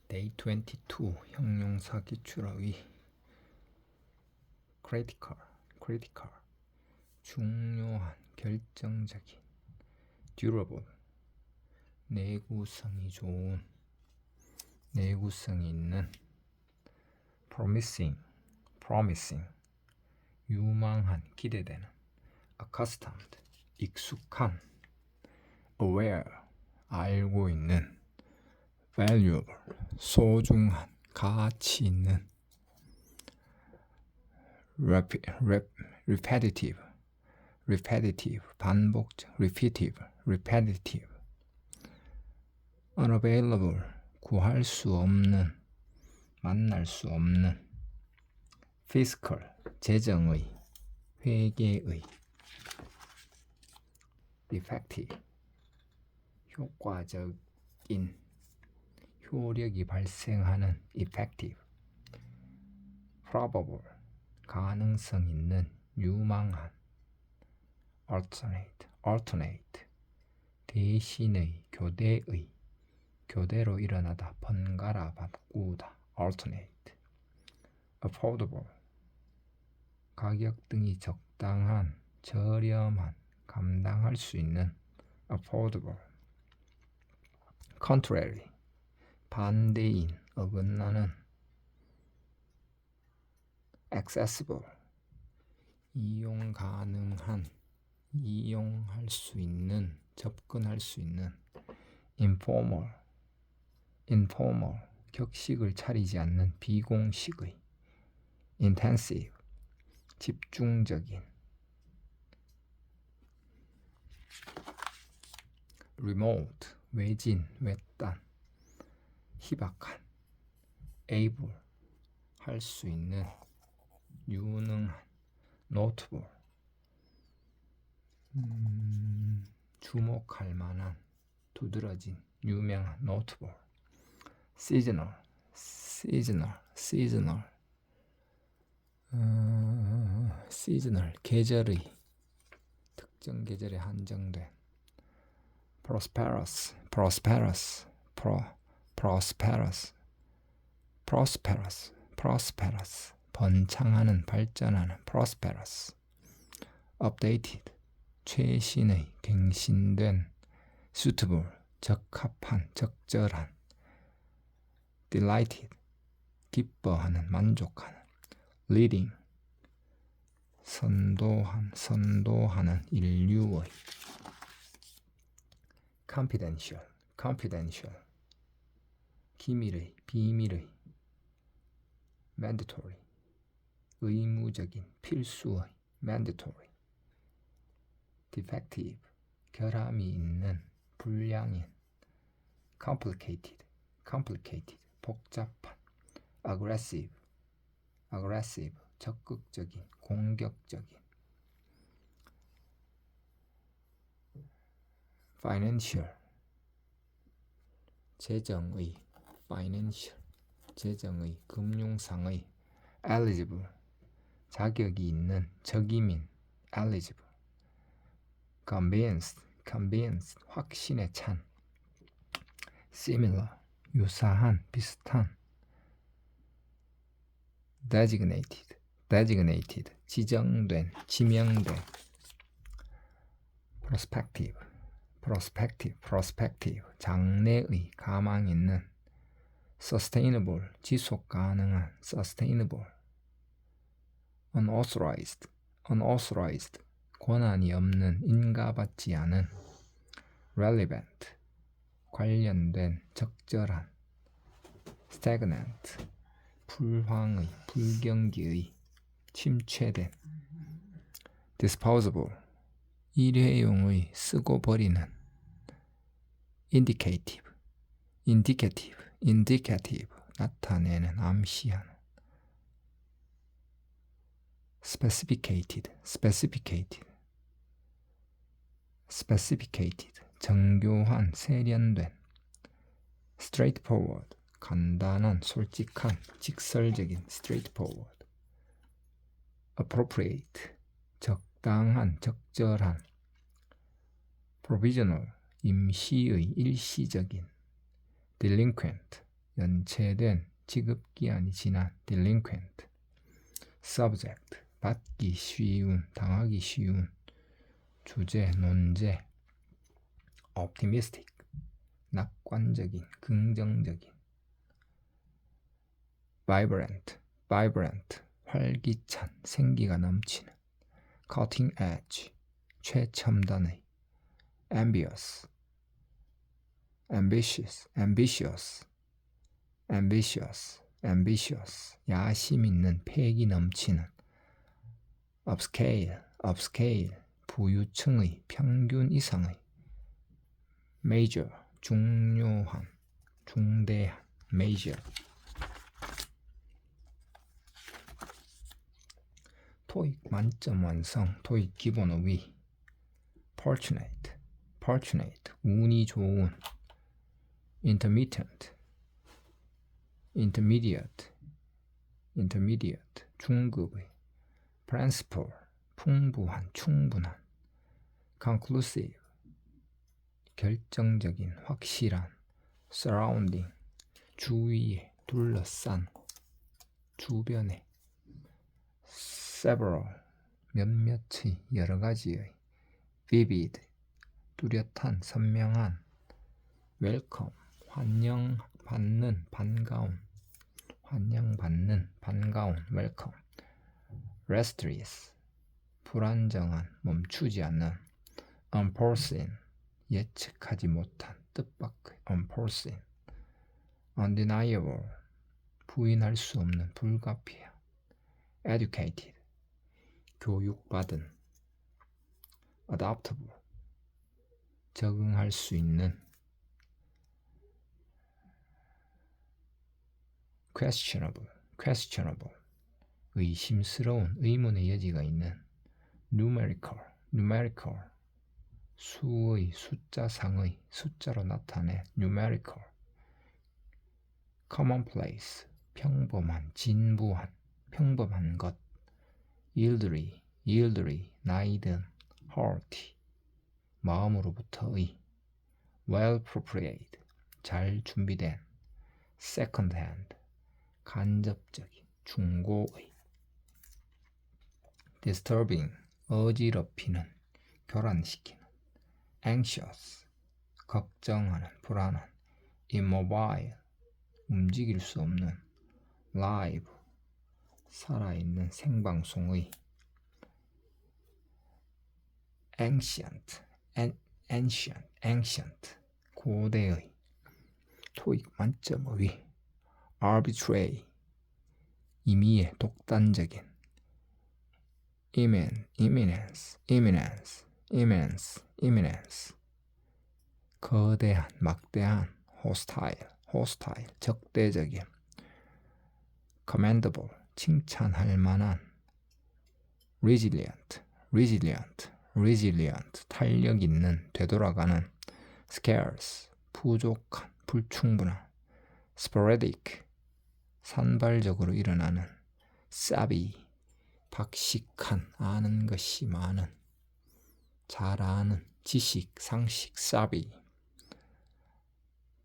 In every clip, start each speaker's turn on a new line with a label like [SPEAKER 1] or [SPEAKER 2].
[SPEAKER 1] Day 22 형용사 기출어휘 critical 중요한 결정적인 durable 내구성이 좋은 내구성이 있는 promising 유망한 기대되는 accustomed 익숙한 aware 알고 있는 valuable 소중한 가치 있는 repetitive 반복적 repetitive unavailable 구할 수 없는 만날 수 없는 fiscal 재정의 회계의 effective 효과적인 효력이 발생하는 effective probable 가능성 있는 유망한 alternate 대신의 교대로 일어나다 번갈아 바꾸다 alternate affordable 가격 등이 적당한 저렴한 감당할 수 있는 affordable contrary 반대인 어긋나는 accessible 이용 가능한 이용할 수 있는 접근할 수 있는 informal 격식을 차리지 않는 비공식의 intensive 집중적인 remote 외진 외딴 희박한 able 할 수 있는 유능한 notable 주목할 만한 두드러진 유명한 notable seasonal 계절의 특정 계절에 한정된 prosperous 번창하는 발전하는 prosperous updated 최신의 갱신된 suitable 적합한 적절한 delighted 기뻐하는 만족하는 leading 선도하는 인류의 confidential 비밀의 mandatory 의무적인 필수의 mandatory defective 결함이 있는 불량인 complicated 복잡한 aggressive 적극적인 공격적인 financial 재정의 금융상의 eligible 자격이 있는 적임인 eligible convinced 확신에 찬 similar 유사한 비슷한 designated 지명된 prospective 장래의 가망 있는 sustainable 지속 가능한 sustainable unauthorized 권한이 없는 인가받지 않은 relevant 관련된 적절한 stagnant 불경기의 침체된 disposable 일회용의 쓰고 버리는 indicative 나타내는 암시하는 specificated 정교한 세련된 straightforward 간단한 솔직한 직설적인 straightforward appropriate 적당한 적절한 provisional 임시의 일시적인 delinquent 연체된, 지급기한이 지난, delinquent. subject, 받기 쉬운, 당하기 쉬운, 주제, 논제, optimistic, 낙관적인, 긍정적인, vibrant, 활기찬, 생기가 넘치는, cutting edge, 최첨단의, ambitious, 야심 있는, 패기 넘치는, upscale, 부유층의, 평균 이상의, major, 중요한, 중대한, major. 토익 만점 완성, 토익 기본 5위. fortunate, 운이 좋은. intermittent, 중급의. principal, 풍부한, 충분한. conclusive, 결정적인, 확실한. surrounding, 주위에, 둘러싼, 주변에. several, 몇몇의, 여러가지의. vivid, 뚜렷한, 선명한. welcome, 환영받는, 반가운. welcome. restless, 불안정한, 멈추지 않는. unforeseen, 예측하지 못한, 뜻밖의. unforeseen. undeniable, 부인할 수 없는, 불가피한. educated, 교육받은. adaptable, 적응할 수 있는. questionable, 의심스러운, 의문의 여지가 있는. numerical, 수의, 숫자상의, 숫자로 나타내. numerical. commonplace, 평범한, 진부한, 평범한 것. elderly, 나이든. hearty, 마음으로부터의. well prepared, 잘 준비된. second hand, 간접적인, 중고의. disturbing, 어지럽히는, 교란시키는. anxious, 걱정하는, 불안한. immobile, 움직일 수 없는. live, 살아있는, 생방송의. ancient, 고대의. 토익 만점 5위. arbitrary, 임의의, 독단적인. imminence, 거대한, 막대한. hostile, 적대적인. commendable, 칭찬할 만한. resilient, 탄력 있는, 되돌아가는. scarce, 부족한, 불충분한. sporadic, 산발적으로 일어나는. savvy, 박식한, 아는 것이 많은, 잘 아는, 지식, 상식. savvy.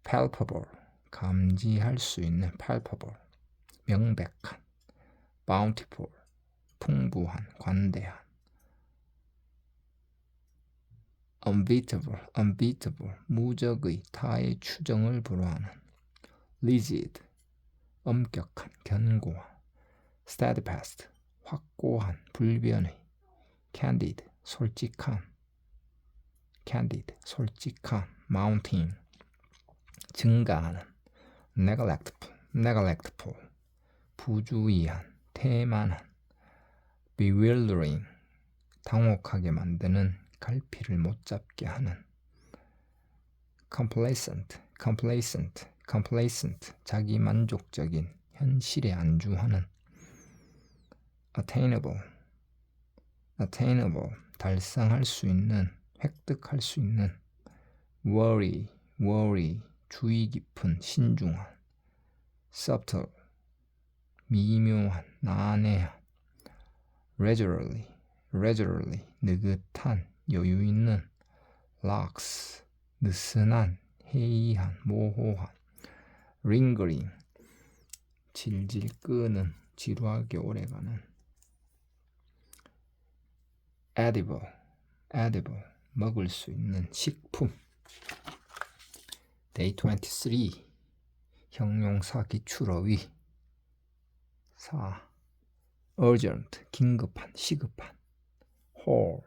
[SPEAKER 1] palpable, 감지할 수 있는. palpable, 명백한. bountiful, 풍부한, 관대한. unbeatable, 무적의, 타의 추정을 불허하는. rigid, 엄격한, 견고한. steadfast, 확고한, 불변의. candid, 솔직한. mounting, 증가하는. neglectful, 부주의한, 태만한. bewildering, 당혹하게 만드는, 갈피를 못 잡게 하는. complacent, 자기 만족적인, 현실에 안주하는. attainable, 달성할 수 있는, 획득할 수 있는. worry, 주의 깊은, 신중한. subtle, 미묘한, 난해한. leisurely, 느긋한, 여유 있는. lax, 느슨한, 해이한, 모호한. lingering, 질질 끄는, 지루하게 오래가는. edible, 먹을 수 있는 식품. day 23, 형용사 기출어휘. 4. urgent, 긴급한, 시급한. whole,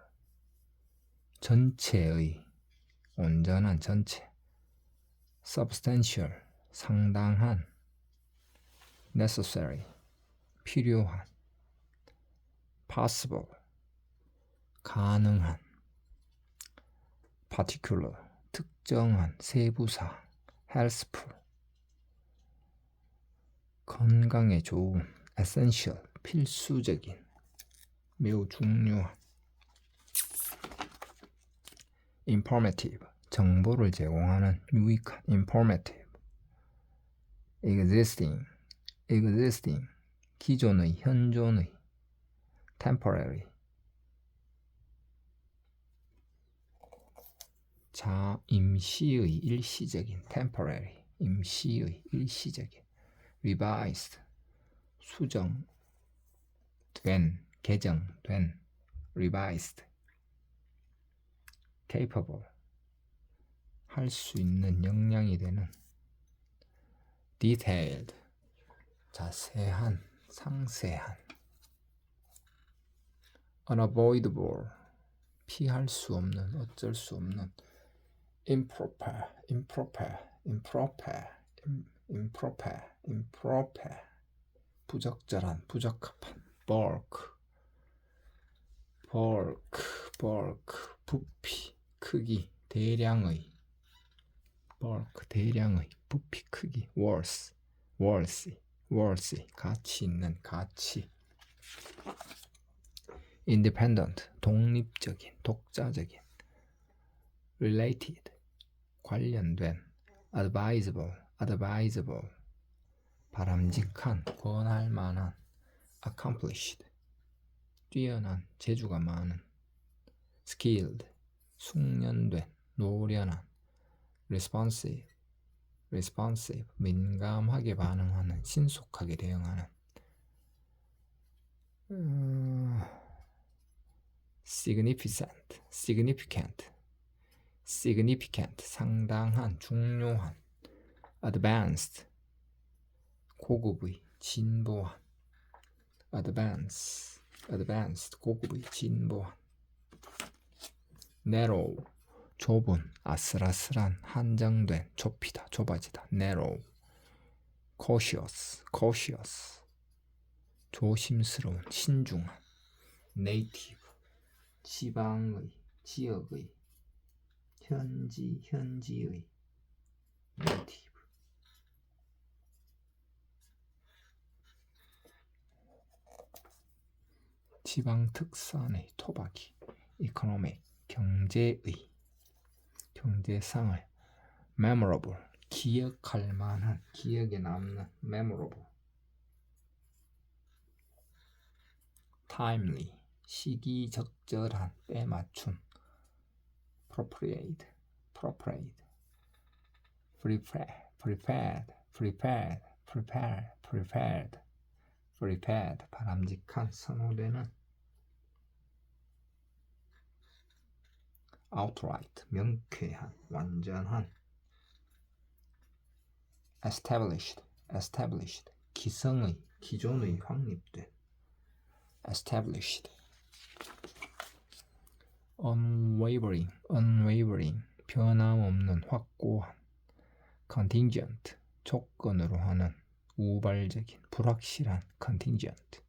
[SPEAKER 1] 전체의, 온전한 전체. substantial, 상당한. necessary, 필요한. possible, 가능한. particular, 특정한, 세부사. healthful, 건강에 좋은. essential, 필수적인, 매우 중요한. informative, 정보를 제공하는, 유익한. informative. existing, 기존의, 현존의. temporary, 임시의, 일시적인. temporary, 임시의, 일시적인. revised, 수정된, 개정된. revised. capable, 할 수 있는, 역량이 되는. detailed, 자세한, 상세한. unavoidable, 피할 수 없는, 어쩔 수 없는. improper, 부적절한, 부적합한. bulk, 부피, 크기, 대량의. bulk, 대량의, 부피, 크기. worthy, 가치 있는, 가치. independent, 독립적인, 독자적인. related, 관련된. advisable, 바람직한, 권할 만한. accomplished, 뛰어난, 재주가 많은. skilled, 숙련된, 노련한. responsive, 민감하게 반응하는, 신속하게 대응하는. significant, 상당한, 중요한. advanced, 고급의, 진보한. advanced, 고급의, 진보한. narrow, 좁은, 아슬아슬한, 한정된, 좁히다, 좁아지다. narrow. cautious, 조심스러운, 신중한. native, 지방의, 지역의. 현지의. native. 지방 특산의, 토박이. economic, 경제의. 경제상을. memorable, 기억할 만한, 기억에 남는. memorable. timely, 시기적절한, 때맞춘. appropriate, prepared, 바람직한, 선호되는. outright, 명쾌한, 완전한. established, 기성의, 기존의, 확립된. established. unwavering, 변함없는, 확고한. contingent, 조건으로 하는, 우발적인, 불확실한. contingent.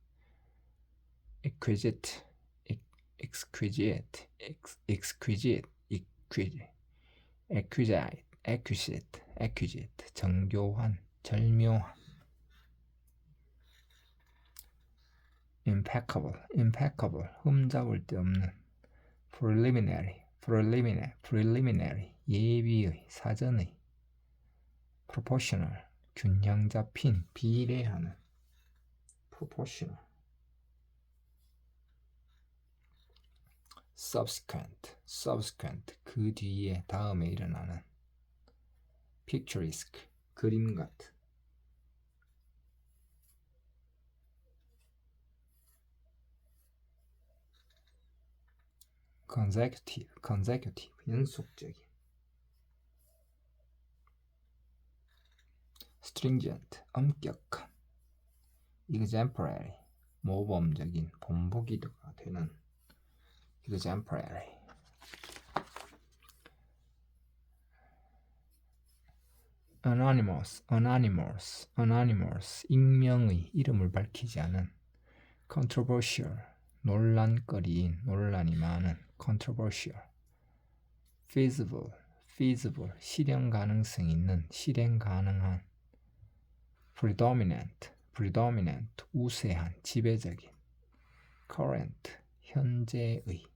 [SPEAKER 1] exquisite, 정교한, 절묘한. impeccable, 흠잡을 데 없는. preliminary, 예비의, 사전의. proportional, 균형 잡힌, 비례하는. proportional. subsequent, 그 뒤에, 다음에 일어나는. picturesque, 그림 같은. consecutive 연속적인. stringent 엄격한. exemplary 모범적인 본보기가 되는. exemplary. anonymous 익명의 이름을 밝히지 않은. controversial 논란거리인 논란이 많은. controversial. feasible 실현 가능성 있는 실행 가능한. predominant 우세한 지배적인. current 현재의.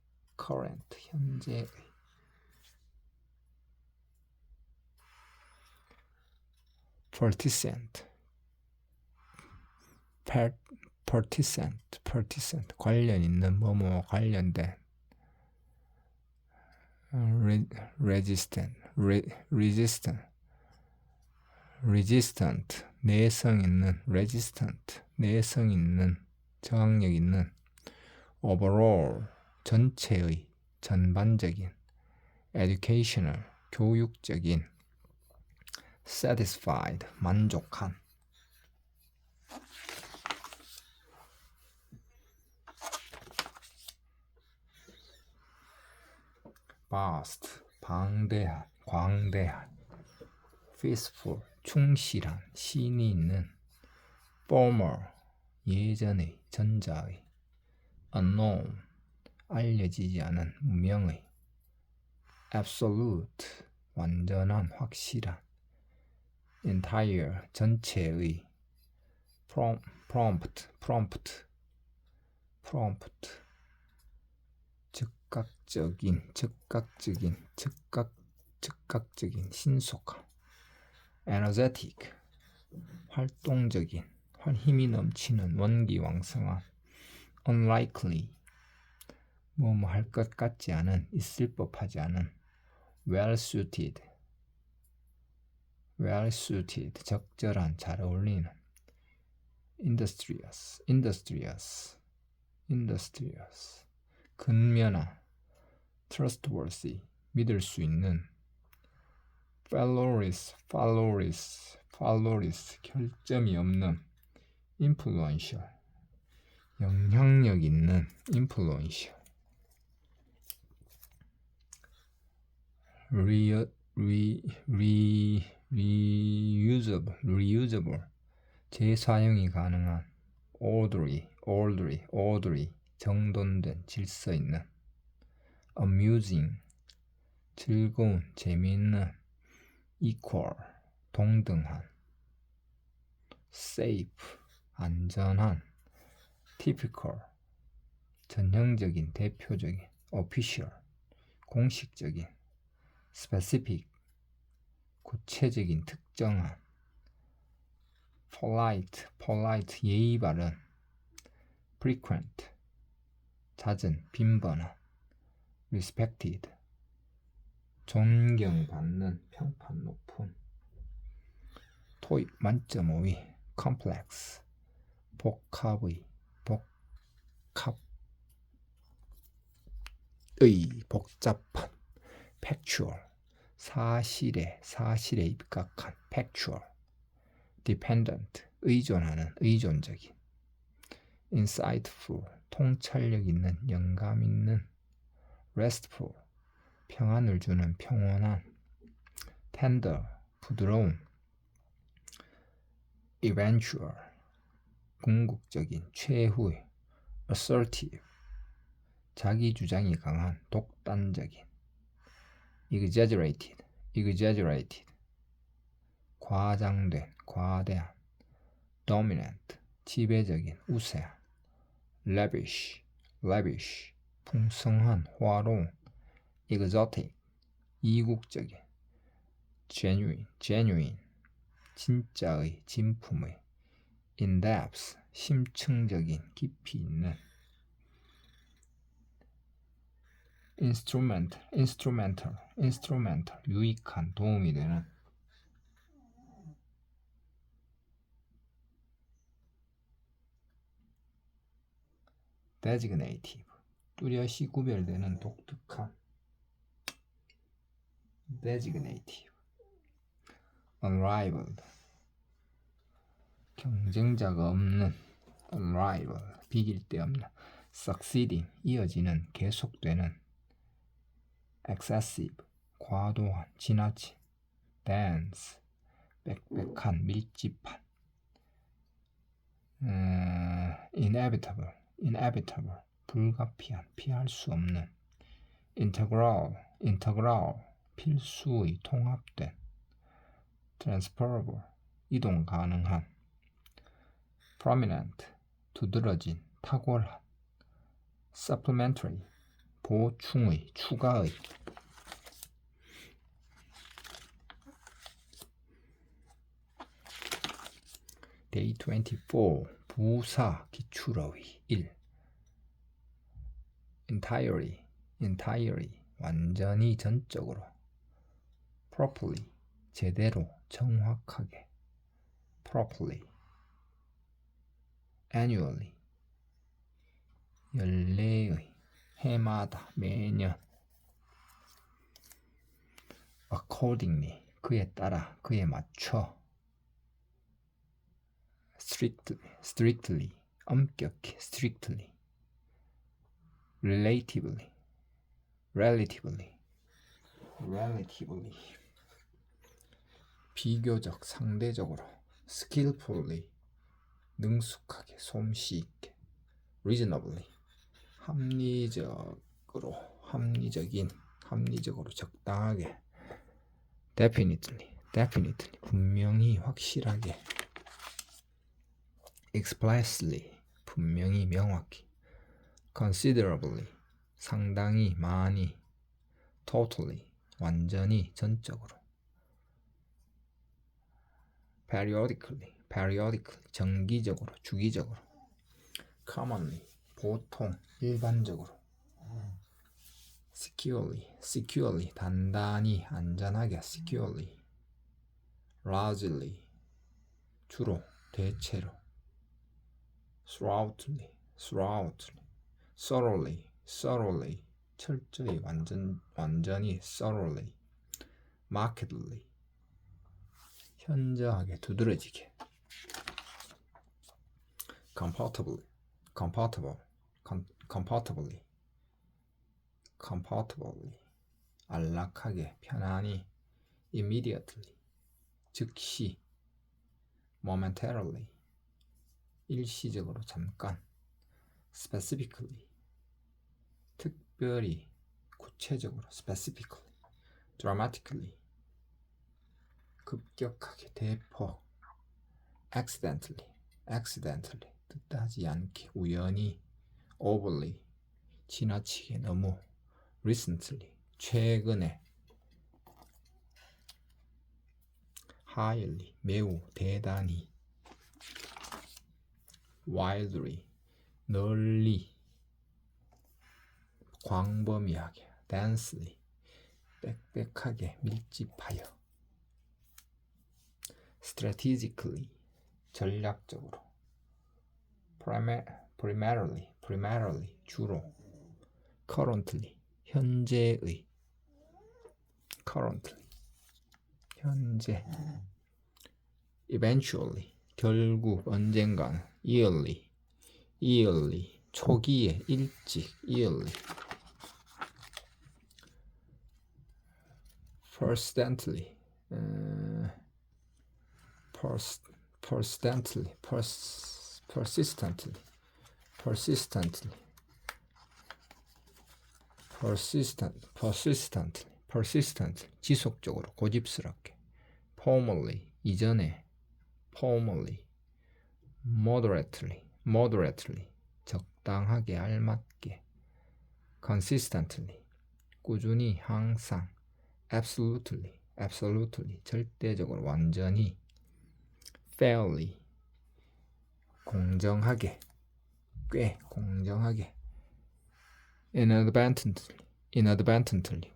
[SPEAKER 1] partisan 관련 있는 뭐뭐 관련된. resistant 내성 있는. 내성 있는 저항력 있는. overall 전체의 전반적인. educational 교육적인. satisfied 만족한. vast 방대한 광대한. faithful 충실한 신이 있는. former 예전의 전자의. unknown 알려지지 않은 무명의. absolute 완전한 확실한. entire 전체의. prompt 즉각적인 신속한. energetic 활동적인 힘이 넘치는 원기왕성한. unlikely 뭐뭐 할 것 같지 않은 있을 법하지 않은. well suited 적절한 잘 어울리는. industrious 근면한. trustworthy 믿을 수 있는. valorous 결점이 없는. influential 영향력 있는. influential. reusable 재사용이 가능한. orderly 정돈된 질서 있는. amusing 즐거운 재미있는. equal 동등한. safe 안전한. typical 전형적인 대표적인. official 공식적인. specific 구체적인 특정한. polite 예의 바른. frequent 잦은 빈번한. respected 존경받는 평판 높은. 토익 만점 5위. complex 복잡한. factual 사실에 입각한. factual. dependent 의존하는 의존적인. insightful 통찰력 있는 영감 있는. restful 평안을 주는 평온한. tender 부드러운. eventual 궁극적인 최후의. assertive 자기 주장이 강한 독단적인. exaggerated 과장된 과대한. dominant 지배적인 우세한. lavish 풍성한 화로운. exotic 이국적인. genuine 진짜의 진품의. in-depth 심층적인 깊이 있는. instrumental 유익한 도움이 되는. designative 뚜렷이 구별되는 독특한 designative, unrivaled, 경쟁자가 없는 unrivaled, 비길 데 없는 succeeding, 이어지는, 계속되는 excessive, 과도한, 지나친 dense, 빽빽한, 밀집한 inevitable, 불가피한, 피할 수 없는 integral, 필수의, 통합된 transferable, 이동 가능한 prominent, 두드러진, 탁월한 supplementary, 보충의, 추가의 Day 24, 부사, 기출어휘 1 entirely, 완전히, 전적으로 properly, 제대로, 정확하게 properly annually, 연례의, 해마다, 매년 accordingly, 그에 따라, 그에 맞춰 strictly, 엄격히 strictly relatively, 비교적, 상대적으로 skillfully, 능숙하게, 솜씨 있게 reasonably, 합리적으로, 적당하게 definitely, 분명히, 확실하게 expressly, 분명히, 명확히 considerably, 상당히, 많이 totally, 완전히, 전적으로 periodically, 정기적으로, 주기적으로 commonly, 보통, 일반적으로 securely, 단단히, 안전하게 securely largely, 주로, 대체로 throughoutly thoroughly, 철저히, 완전히 thoroughly markedly, 현저하게, 두드러지게 comfortably, 안락하게, 편안히 immediately, 즉시 momentarily, 일시적으로, 잠깐 specifically, 특별히, 구체적으로 specifically dramatically, 급격하게, 대폭 accidentally, 뜻하지 않게, 우연히 overly, 지나치게, 너무 recently, 최근에 highly, 매우, 대단히 wildly, 널리, 광범위하게 densely, 빽빽하게, 밀집하여 strategically, 전략적으로 primarily, 주로 currently, 현재 eventually, 결국, 언젠가는 yearly, 초기에, 일찍 yearly persistently, 지속적으로, 고집스럽게 formally, 이전에 formally moderately, 적당하게, 알맞게 consistently, 꾸준히, 항상 absolutely, 절대적으로, 완전히 fairly, 공정하게, 꽤 공정하게 inadvertently,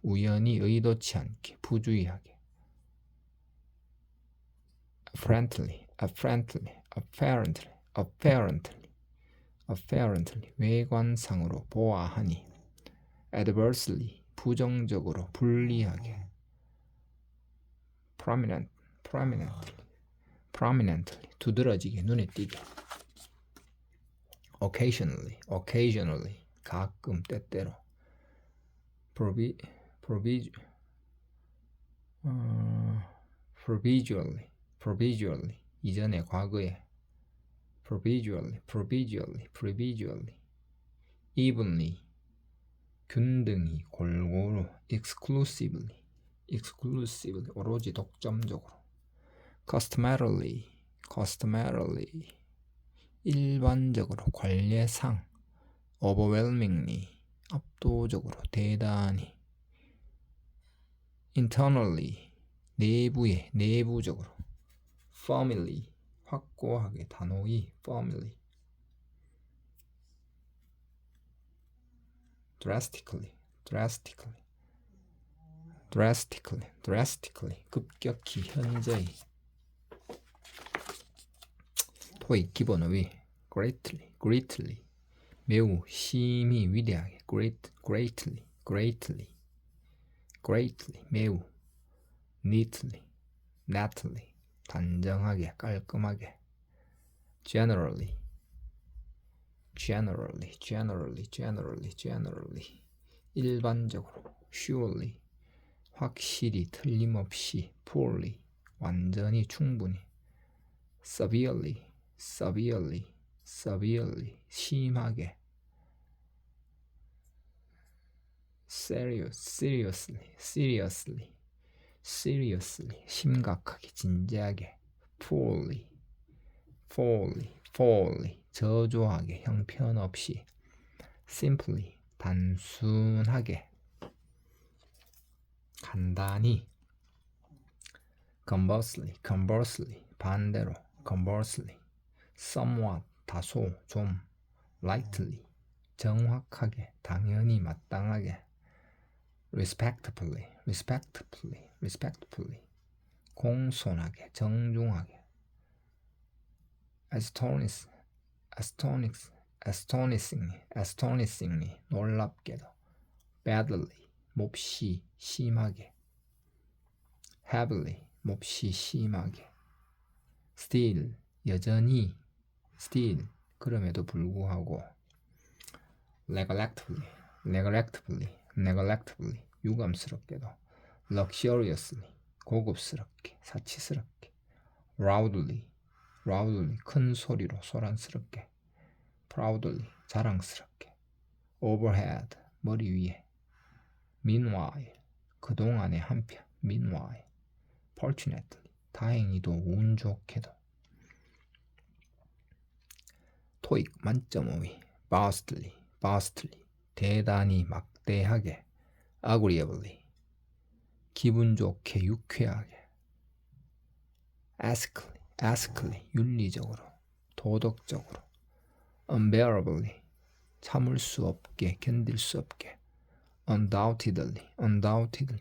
[SPEAKER 1] 우연히, 의도치 않게, 부주의하게 apparently, 외관상으로, 보아하니 adversely, 부정적으로, 불리하게. prominently, 두드러지게, 눈에 띄게. occasionally, 가끔, 때때로. providually, 이전에, 과거에. providually, evenly, 균등히, 골고루. exclusively, 오로지 독점적으로. customarily, 일반적으로, 관례상. overwhelmingly, 압도적으로, 대단히. internally, 내부에, 내부적으로. firmly, 확고하게, 단호히. firmly. drastically, 급격히, 현저히. 토익 기본 어휘. greatly, 매우, 심히, 위대하게. greatly, 매우. neatly, 단정하게, 깔끔하게. generally, 일반적으로. surely, 확실히, 틀림없이. poorly, 완전히, 충분히. severely, 심하게. seriously, 심각하게, 진지하게. poorly, 저조하게, 형편없이. simply, 단순하게. 간단히. conversely, 반대로. conversely, somewhat, 다소, 좀. lightly, 정확하게, 당연히, 마땅하게. respectfully, 공손하게, 정중하게. astonishingly, 놀랍게도. badly, 몹시, 심하게. heavily, 몹시, 심하게. still, 여전히. 그럼에도 불구하고. neglectfully, 유감스럽게도. luxuriously, 고급스럽게, 사치스럽게. loudly, 큰 소리로, 소란스럽게. proudly, 자랑스럽게. overhead, 머리 위에. meanwhile, 그동안의 한편. meanwhile, fortunately, 다행히도, 운 좋게도. 토익 만점 어휘. vastly, 대단히, 막대하게. agreeably, 기분 좋게, 유쾌하게. askly, 윤리적으로, 도덕적으로. unbearably, 참을 수 없게, 견딜 수 없게. undoubtedly,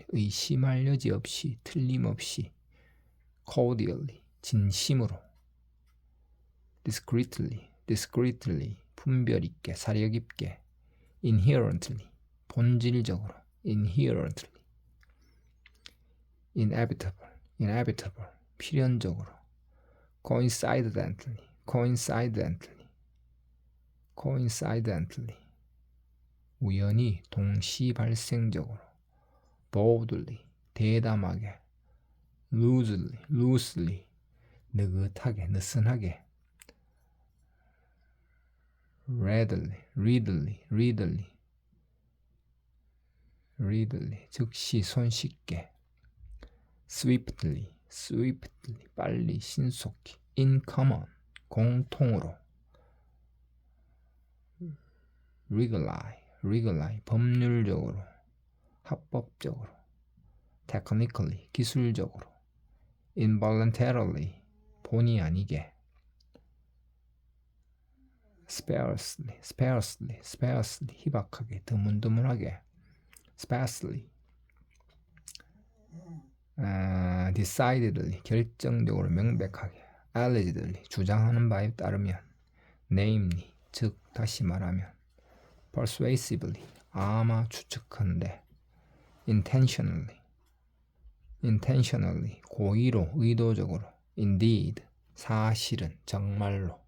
[SPEAKER 1] 의심할 여지 없이, 틀림없이. cordially, 진심으로. discreetly, 분별 있게, 사려 깊게. inherently, 본질적으로. inevitable, 필연적으로. coincidentally, 우연히, 동시 발생적으로. boldly, 대담하게. loosely, 느긋하게, 느슨하게. readily, 즉시, 손쉽게. swiftly, 빨리, 신속히. in common, 공통으로. legally, 법률적으로, 합법적으로. technically, 기술적으로. involuntarily, 본의 아니게. sparsely, 희박하게, 드문드문하게. sparsely, decidedly, 결정적으로, 명백하게. allegedly, 주장하는 바에 따르면. namely, 즉, 다시 말하면. persuasively, 아마 추측한데. intentionally 고의로 의도적으로. indeed 사실은 정말로.